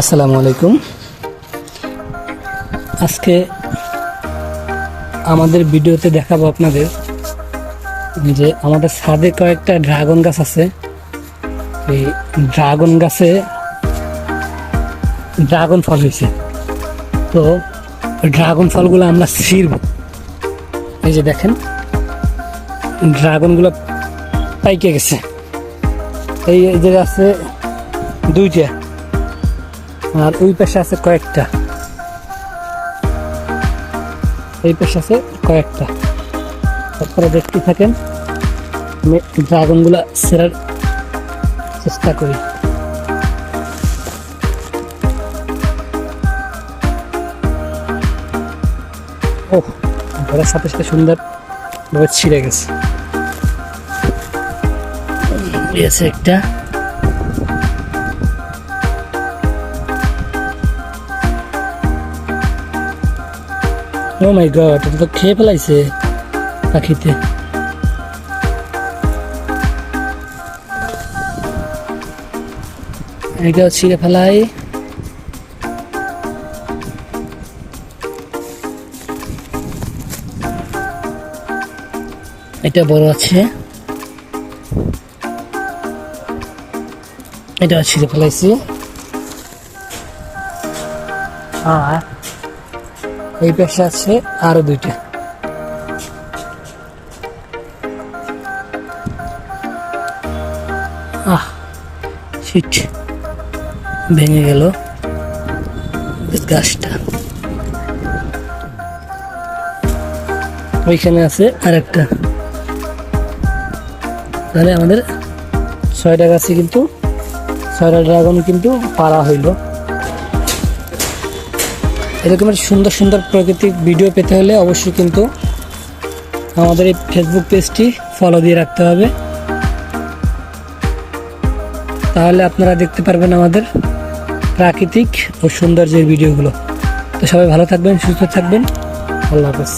আসসালামু আলাইকুম। আজকে আমাদের ভিডিওতে দেখাবো আপনাদের যে আমাদের ছাদে কয়েকটা ড্রাগন গাছ আছে। এই ড্রাগন গাছে ড্রাগন ফল হয়েছে, তো ড্রাগন ফলগুলো আমরা ছিঁড়ব। এই যে দেখেন, ড্রাগনগুলো পাইকে গেছে। এই যে আছে দুইটা, আর ওই পাশে আছে কয়েকটা, এই পাশে আছে কয়েকটা। তারপরে দেখতে থাকেন, আমি ড্রাগনগুলা ছেড়ার চেষ্টা করি। ও ঘরের সাথে সাথে সুন্দর ভাবে ছিঁড়ে গেছে। একটা ও মাই গড, এটা তো খেয়ে ফেলাইছে পাখিতে। এটাও ছিঁড়ে ফেলাই। এটা বড় আছে, এটা ছিঁড়ে ফেলাইছি। আর এই পাশে আছে আরো দুইটা। শিট, ভেঙে গেল গাছটা। ওইখানে আছে আরেকটা। তাহলে আমাদের 6টা গাছে কিন্তু 6টা ড্রাগন কিন্তু পাড়া হইল। এরকমের সুন্দর সুন্দর প্রাকৃতিক ভিডিও পেতে হলে অবশ্যই কিন্তু আমাদের এই ফেসবুক পেজটি ফলো দিয়ে রাখতে হবে, তাহলে আপনারা দেখতে পারবেন আমাদের প্রাকৃতিক ও সৌন্দর্যের ভিডিওগুলো। তো সবাই ভালো থাকবেন, সুস্থ থাকবেন। আল্লাহ হাফেজ।